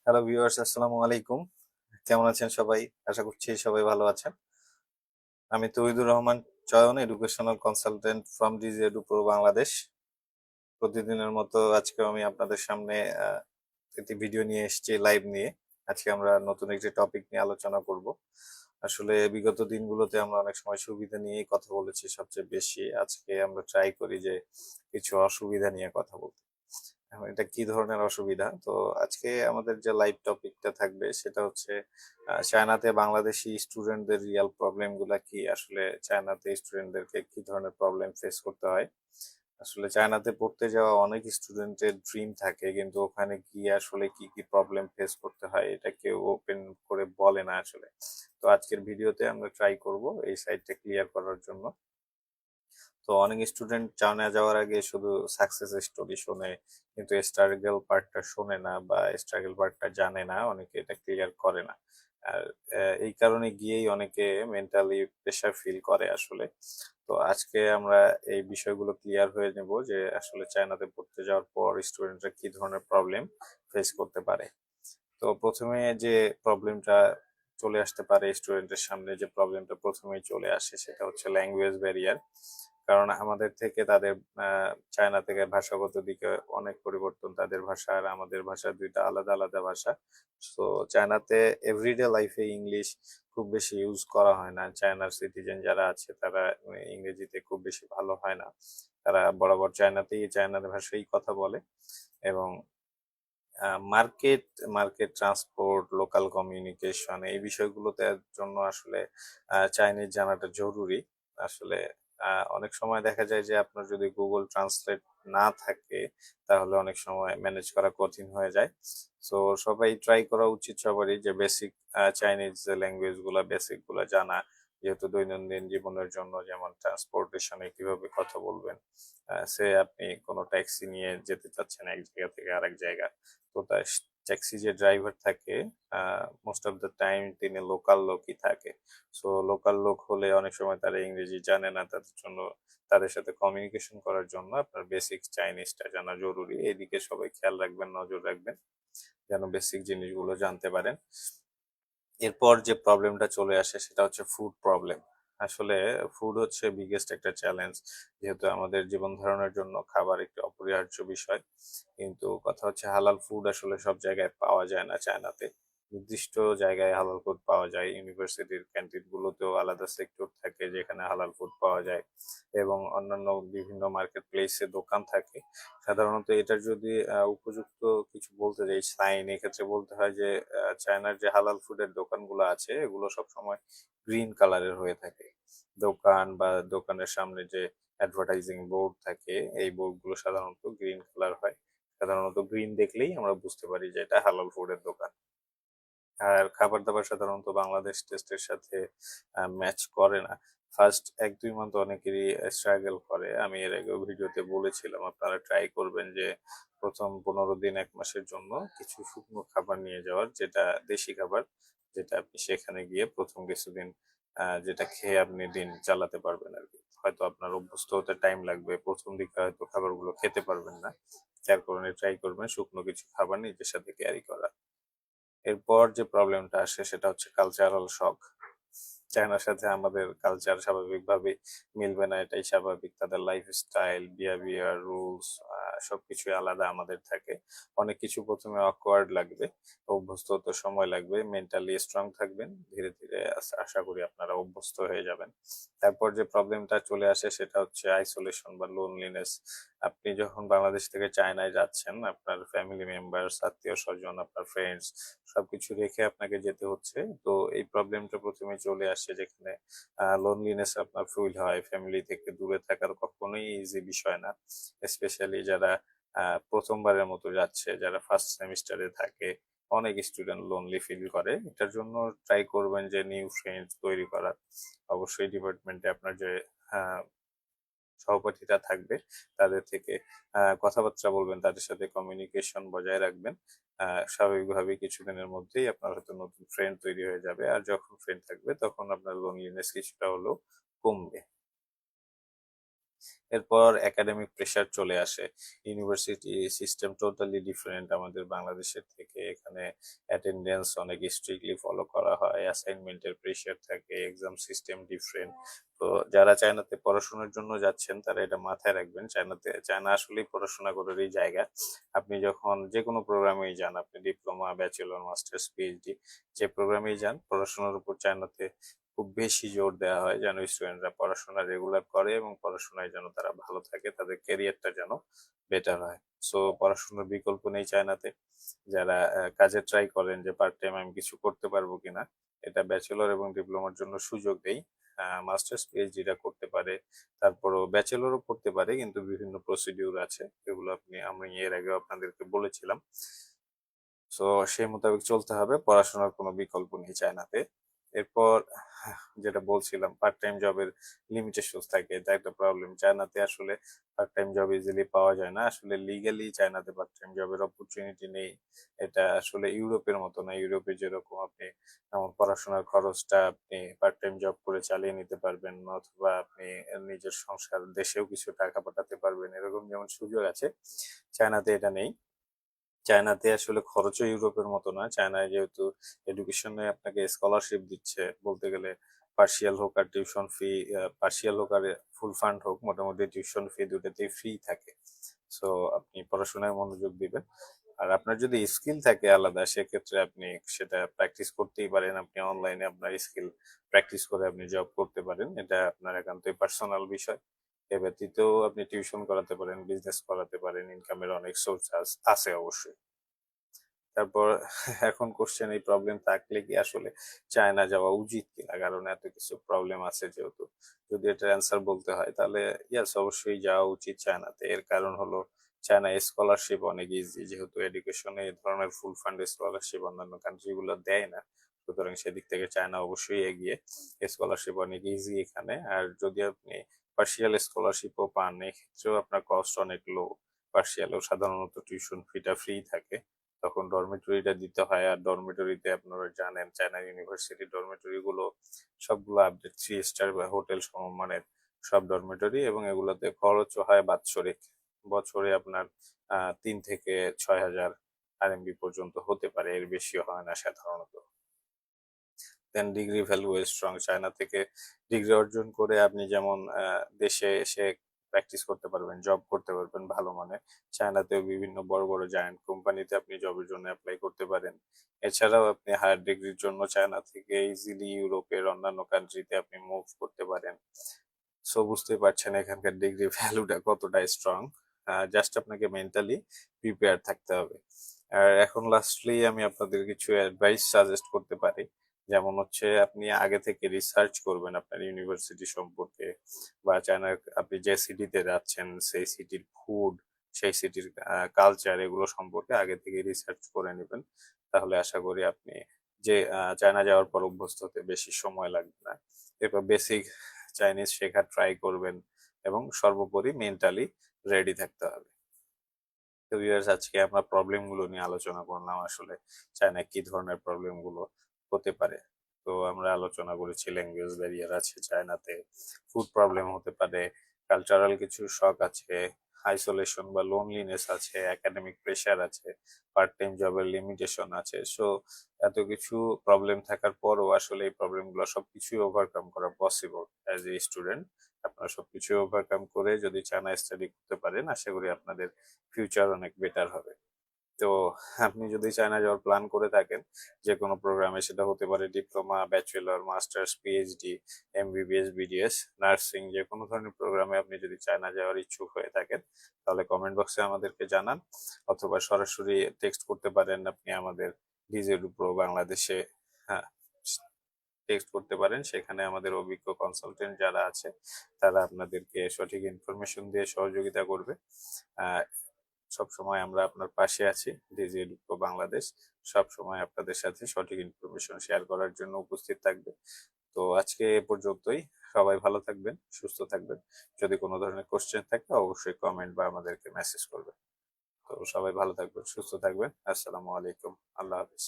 Hello viewers, আসসালামু আলাইকুম। কেমন আছেন সবাই? আশা করছি সবাই ভালো আছেন। আমি Tauhidur Rahman Chayan, educational consultant from Digi Edu Pro Bangladesh. প্রতিদিনের মতো আজকেও আমি আপনাদের সামনে আ একটি ভিডিও নিয়ে এসেছি লাইভ নিয়ে। আজকে আমরা নতুন একটি টপিক নিয়ে আলোচনা করব। আসলে বিগত দিনগুলোতে আমরা অনেক সময় সুবিধা নিয়েই কথা বলেছি সবচেয়ে বেশি। আজকে আমরা ট্রাই করি যে কিছু অসুবিধা নিয়ে কথা বলতে। এখন এটা কি ধরনের অসুবিধা? তো আজকে আমাদের যে লাইভ টপিকটা থাকবে সেটা হচ্ছে চায়নাতে বাংলাদেশি স্টুডেন্টদের রিয়াল প্রবলেম গুলা কি? আসলে চায়নাতে স্টুডেন্টদেরকে কি ধরনের প্রবলেম ফেস করতে হয়? আসলে চায়নাতে পড়তে যাওয়া অনেক স্টুডেন্টের ড্রিম থাকে, কিন্তু ওখানে গিয়ে আসলে কি কি প্রবলেম ফেস করতে হয় এটা কেউ ওপেন করে বলে না আসলে। তো আজকের ভিডিওতে আমরা ট্রাই করব এই সাইডটা ক্লিয়ার করার জন্য। তো অনেক স্টুডেন্ট চায়না যাওয়ার আগে শুধু সাকসেস স্টোরি শোনে, কিন্তু স্ট্রাগল পার্টটা শোনে না বা স্ট্রাগল পার্টটা জানে না, অনেকে এটা ক্লিয়ার করে না। আর এই কারণে গিয়েই অনেকে মেন্টালি প্রেশার ফিল করে আসলে। তো আজকে আমরা এই বিষয়গুলো ক্লিয়ার হয়ে নেব যে আসলে চায়নাতে পড়তে যাওয়ার পর স্টুডেন্টরা কি ধরনের প্রবলেম ফেস করতে পারে। তো প্রথমে যে প্রবলেমটা চলে আসতে পারে স্টুডেন্টের সামনে, যে প্রবলেমটা প্রথমেই চলে আসে সেটা হচ্ছে ল্যাঙ্গুয়েজ ব্যারিয়ার। কারণ আমাদের থেকে তাদের চায়না থেকে ভাষাগত দিকে অনেক পরিবর্তন। তাদের ভাষা আর আমাদের ভাষা দুইটা আলাদা আলাদা ভাষা। তো চায়নাতে এভরিডে লাইফে ইংলিশ খুব বেশি ইউজ করা হয় না। চায়নার সিটিজেন যারা আছে তারা ইংরেজিতে খুব বেশি ভালো হয় না। তারা বরাবর চায়নাতেই চায়নার ভাষায় কথা বলে। এবং market market transport, local communication এই বিষয়গুলোতে জন্য আসলে চাইনিজ জানাটা জরুরি। আসলে অনেক সময় দেখা যায় যে আপনার যদি গুগল ট্রান্সলেট না থাকে তাহলে অনেক সময় ম্যানেজ করা কঠিন হয়ে যায়। সো সবাই ট্রাই করা উচিত সবারই যে বেসিক চাইনিজ যে ল্যাঙ্গুয়েজ গুলা বেসিক গুলা জানা, যেহেতু দৈনন্দিন জীবনের জন্য। যেমন ট্রান্সপোর্টেশনে কিভাবে কথা বলবেন, সে আপনি কোনো ট্যাক্সি নিয়ে যেতে চাচ্ছেন এক জায়গা থেকে আরেক জায়গা। তো তার ট্যাক্সি যে ড্রাইভার থাকে মোস্ট অফ দ্য টাইম তিনি লোকাল লোকই থাকে। সো লোকাল লোক হলে অনেক সময় তারা ইংরেজি জানে না, তাদের জন্য তাদের সাথে কমিউনিকেশন করার জন্য আপনার বেসিক চাইনিজটা জানা জরুরি। এইদিকে সবাই খেয়াল রাখবেন, নজর রাখবেন যেন বেসিক জিনিসগুলো জানতে পারেন। এরপর যে প্রবলেমটা চলে আসে সেটা হচ্ছে ফুড প্রবলেম। আসলে ফুড হচ্ছে বিগেস্ট একটা চ্যালেঞ্জ, যেহেতু আমাদের জীবন ধারণের জন্য খাবার একটি অপরিহার্য বিষয়। কিন্তু কথা হচ্ছে হালাল ফুড আসলে সব জায়গায় পাওয়া যায় না চায়নাতে। নির্দিষ্ট জায়গায় হালাল ফুড পাওয়া যায়। ইউনিভার্সিটির ক্যান্টিন গুলোতেও আলাদা সেক্টর থাকে যেখানে হালাল ফুড পাওয়া যায়, এবং অন্যান্য বিভিন্ন মার্কেট প্লেসে দোকান থাকে। সাধারণত এটার যদি উপযুক্ত কিছু বলতে যাই সাইন, এক্ষেত্রে বলতে হয় যে চায়নার যে হালাল ফুডের দোকানগুলো আছে এগুলো সবসময় গ্রিন কালারের হয়ে থাকে। দোকান বা দোকানের সামনে যে অ্যাডভার্টাইজিং বোর্ড থাকে এই বোর্ডগুলো সাধারণত গ্রিন কালার হয়। সাধারণত গ্রিন দেখলেই আমরা বুঝতে পারি যে এটা হালাল ফুডের দোকান। আর খাবার-দাবার সাধারণত বাংলাদেশ টেস্টের সাথে ম্যাচ করে না। ফার্স্ট ১-২ মান্থ অনেকেরই স্ট্রাগল করে। আমি এর আগেও ভিডিওতে বলেছিলাম আপনারা ট্রাই করবেন যে ১ম ১৫ দিন ১ মাসের জন্য কিছু শুকনো খাবার নিয়ে যাওয়ার, যেটা দেশি খাবার, যেটা আপনি সেখানে গিয়ে ১ম কিছুদিন যেটা খেয়ে আপনি দিন চালাতে পারবেন আরকি। হয়তো আপনার অভ্যস্ত হতে টাইম লাগবে। ১ম দিকে হয়তো খাবারগুলো খেতে পারবেন না। যার কারণে ট্রাই করবেন শুকনো কিছু খাবার নিজের সাথে ক্যারি করা। এরপর যে প্রবলেমটা আসে সেটা হচ্ছে কালচারাল শক। চায়নার সাথে আমাদের কালচার স্বাভাবিকভাবেই মিলবে না, এটাই স্বাভাবিক। তাদের লাইফস্টাইল, বিহেভিয়ার, রুলস সবকিছুই আলাদা আমাদের থাকে। অনেক কিছু ১ম এ awkward লাগবে। অভ্যস্ত হতে সময় লাগবে। মেন্টালি স্ট্রং থাকবেন। ধীরে ধীরে আশা করি আপনারা অভ্যস্ত হয়ে যাবেন। তারপর যে প্রবলেমটা চলে আসে সেটা হচ্ছে আইসোলেশন বা লোনলিনেস। আপনি যখন বাংলাদেশ থেকে চায়নায় যাচ্ছেন, আপনার ফ্যামিলি মেম্বার্স, আত্মীয়স্বজন, আপনার ফ্রেন্ডস সবকিছু রেখে আপনাকে যেতে হচ্ছে। তো এই প্রবলেমটা ১ম এ চলে আসে যেখানে লোনলিনেস আপনার ফিল হয়। ফ্যামিলি থেকে দূরে থাকার কখনোই ইজি বিষয় না। স্পেশালি যারা ১ম বারের মতো যাচ্ছে, যারা ফার্স্ট সেমিস্টারে থাকে, অনেক স্টুডেন্ট লোনলি ফিল করে। এটার জন্য ট্রাই করবেন যে নিউ ফ্রেন্ডস তৈরি করার। অবশ্যই ডিপার্টমেন্টে আপনার যে আ সহপাঠীরা থাকবে তাদের থেকে কথাবার্তা বলবেন, তাদের সাথে কমিউনিকেশন বজায় রাখবেন। স্বাভাবিকভাবেই কিছুদিনের মধ্যেই আপনার হয়তো নতুন ফ্রেন্ড তৈরি হয়ে যাবে। আর যখন ফ্রেন্ড থাকবে তখন আপনার লোনলিনেস কিছুটা হলেও কমবে। এরপর একাডেমিক প্রেশার চলে আসে। ইউনিভার্সিটি সিস্টেম টোটালি ডিফারেন্ট আমাদের বাংলাদেশের থেকে। এখানে অ্যাটেন্ডেন্স অনেক স্ট্রিক্টলি ফলো করা হয়, অ্যাসাইনমেন্টের প্রেশার থাকে, এক্সাম সিস্টেম ডিফারেন্ট। তো যারা চায়নাতে পড়াশোনার জন্য যাচ্ছেন তারা এটা মাথায় রাখবেন। চায়না আসলেই পড়াশোনা করারই জায়গা। আপনি যখন যে কোনো প্রোগ্রামেই যান, আপনি ডিপ্লোমা, ব্যাচেলর, মাস্টার্স, পিএইচডি যে প্রোগ্রামেই যান, পড়াশোনার উপর চায়নাতে খুব বেশি জোর দেওয়া হয় যেন স্টুডেন্টরা পড়াশোনা রেগুলার করে এবং পড়াশোনায় যেন তারা ভালো থাকে, তাদের ক্যারিয়ারটা যেন বেটার হয়। সো পড়াশোনার বিকল্প নেই চায়নাতে। যারা কাজে ট্রাই করেন যে পার্ট টাইম আমি কিছু করতে পারবো কিনা, এটা ব্যাচেলর এবং ডিপ্লোমার জন্য সুযোগ দেই। মাস্টার্স পিএইচডিটা করতে পারে, তারপরও ব্যাচেলরও করতে পারে, কিন্তু বিভিন্ন প্রসিডিউর আছে, এগুলো আমি এর আগেও আপনাদেরকে বলেছিলাম। সো সেই মোতাবেক চলতে হবে, পড়াশোনার কোনো বিকল্প নেই চায়নাতে। এরপর যেটা বলছিলাম, পার্ট টাইম জবের লিমিটেশন থাকে, এটা একটা প্রবলেম। চায়নাতে আসলে পার্ট টাইম জব ইজিলি পাওয়া যায় না, আসলে লিগালি চায়নাতে পার্ট টাইম জবের অপরচুনিটি নেই। এটা আসলে ইউরোপের মতো না। ইউরোপে যেরকম আপনি পড়াশোনার খরচটা আপনি পার্ট টাইম জব করে চালিয়ে নিতে পারবেন, অথবা আপনি নিজের সংসার দেশেও কিছু টাকা পাঠাতে পারবেন, এরকম যেমন সুযোগ আছে, চায়নাতে এটা নেই। চায়নাতে আসলে খরচও ইউরোপের মতো না। চায়নায় যেহেতু এডুকেশনে আপনাকে স্কলারশিপ দিচ্ছে, বলতে গেলে পার্শিয়াল হোক আর টিউশন ফি, পার্শিয়াল হোক আর ফুল ফান্ড হোক, মোটামুটি টিউশন ফি দুটাতেই ফ্রি থাকে। সো আপনি পড়াশোনায় মনোযোগ দিবেন। আর আপনার যদি স্কিল থাকে আলাদা, সেক্ষেত্রে আপনি সেটা প্র্যাকটিস করতেই পারেন। আপনি অনলাইনে আপনার স্কিল প্র্যাকটিস করে আপনি জব করতে পারেন, এটা আপনার একান্তই পার্সোনাল বিষয়। এ ব্যতীতও আপনি টিউশন করাতে পারেন, বিজনেস করাতে পারেন, ইনকামের অনেক সোর্স আছে অবশ্যই। তারপর এখন কোশ্চেন, এই প্রবলেম থাকলে কি আসলে চায়না যাওয়া উচিত কিনা, কারণ এত কিছু প্রবলেম আছে যেহেতু। যদি এটার অ্যান্সার বলতে হয় তাহলে ইয়াস, অবশ্যই যাওয়া উচিত চায়নাতে। এর কারণ হলো চায়নায় স্কলারশিপ অনেক ইজি, যেহেতু এডুকেশনে এই ধরনের ফুল ফান্ড স্কলারশিপ অন্যান্য কান্ট্রি গুলো দেয় না। সুতরাং সেদিক থেকে চায়না অবশ্যই এগিয়ে। স্কলারশিপ অনেক ইজি এখানে। আর যদি আপনি পার্শিয়াল স্কলারশিপও পান, এক্ষেত্রেও আপনার কস্ট অনেক লো। পার্শিয়ালও সাধারণত টিউশন ফিটা ফ্রি থাকে, তখন ডরমিটরিটা দিতে হয়। আর ডরমিটরিতে আপনারা জানেন চায়না ইউনিভার্সিটি ডরমিটরি গুলো সবগুলো আপডেট 3 স্টার বা হোটেল সমমানের সব ডরমিটরি, এবং এগুলোতে খরচও হয় বাৎসরিক। বছরে আপনার 3 থেকে 6 হাজার আরএমবি পর্যন্ত হতে পারে, এর বেশিও হয় না সাধারণত। দেন ডিগ্রি ভ্যালু স্ট্রং। চায়না থেকে ডিগ্রি অর্জন করে আপনি যেমন দেশে এসে প্র্যাকটিস করতে পারবেন, জব করতে পারবেন ভালো মানে। চায়নাতেও বিভিন্ন বড় বড় জায়ান্ট কোম্পানিতে আপনি জবের জন্য অ্যাপ্লাই করতে পারেন। এছাড়াও আপনি হায়ার ডিগ্রির জন্য চায়না থেকে ইজিলি ইউরোপের অন্যান্য কান্ট্রিতে আপনি মুভ করতে পারেন। সো বুঝতে পারছেন এখানকার ডিগ্রি ভ্যালুটা কতটা স্ট্রং। জাস্ট আপনাকে মেন্টালি প্রিপেয়ার থাকতে হবে। আর এখন লাস্টলি আমি আপনাদের কিছু অ্যাডভাইস সাজেস্ট করতে পারি। যেমন হচ্ছে, আপনি আগে থেকে রিসার্চ করবেন আপনার ইউনিভার্সিটি সম্পর্কে, বা চায়নার আপনি যে সিটিতে যাচ্ছেন সেই সিটির ফুড, সেই সিটির কালচার, এগুলো সম্পর্কে আগে থেকে রিসার্চ করে নেবেন। তাহলে আশা করি আপনি যে চায়না যাওয়ার পর অভ্যস্ত হতে বেশি সময় লাগবে না। এরপর বেসিক চাইনিজ শেখার ট্রাই করবেন, এবং সর্বোপরি মেন্টালি রেডি থাকতে হবে। তো ভিউয়ার্স, আজকে আমরা প্রবলেম গুলো নিয়ে আলোচনা করলাম, আসলে চায়নায় কি ধরনের প্রবলেম গুলো হতে পারে। তো আমরা আলোচনা করেছি ল্যাঙ্গুয়েজ ব্যারিয়ার আছে চায়নাতে, ফুড প্রবলেম হতে পারে, কালচারাল কিছু শক আছে, আইসোলেশন বা লোনলিনেস আছে, একাডেমিক প্রেশার আছে, পার্ট টাইম জবের লিমিটেশন আছে। সো এত কিছু প্রবলেম থাকার পরও আসলে এই প্রবলেম গুলো সবকিছুই ওভারকাম করা পসিবল অ্যাজ এ স্টুডেন্ট। আপনারা সবকিছু ওভারকাম করে যদি চায়না স্টাডি করতে পারেন, আশা করি আপনাদের ফিউচার অনেক বেটার হবে। তো আপনি যদি চায়না যাওয়ার প্ল্যান করে থাকেন যে কোনো প্রোগ্রামে, সেটা হতে পারে diploma, bachelor, masters, PhD, MBBS, BDS, nursing, যে কোনো ধরনের প্রোগ্রামে আপনি যদি চায়না যাওয়ার ইচ্ছুক হয়ে থাকেন, তাহলে কমেন্ট বক্সে আমাদেরকে জানান, অথবা সরাসরি টেক্সট করতে পারেন আপনি আমাদের ডিজেডু প্রো বাংলাদেশে। হ্যাঁ, টেক্সট করতে পারেন, সেখানে আমাদের অভিজ্ঞ কনসালটেন্ট যারা আছে তারা আপনাদেরকে সঠিক ইনফরমেশন দিয়ে সহযোগিতা করবে। আহ সব সময় আমরা আপনার পাশে আছি। ডিজিএডু প্রো বাংলাদেশ সব সময় আপনাদের সাথে সঠিক ইনফরমেশন শেয়ার করার জন্য উপস্থিত থাকবে। তো আজকে এ পর্যন্তই। সবাই ভালো থাকবেন, সুস্থ থাকবেন। যদি কোনো ধরনের কোশ্চেন থাকে অবশ্যই কমেন্ট বা আমাদেরকে মেসেজ করবেন। তো সবাই ভালো থাকবেন, সুস্থ থাকবেন। আসসালামু আলাইকুম, আল্লাহ হাফিজ।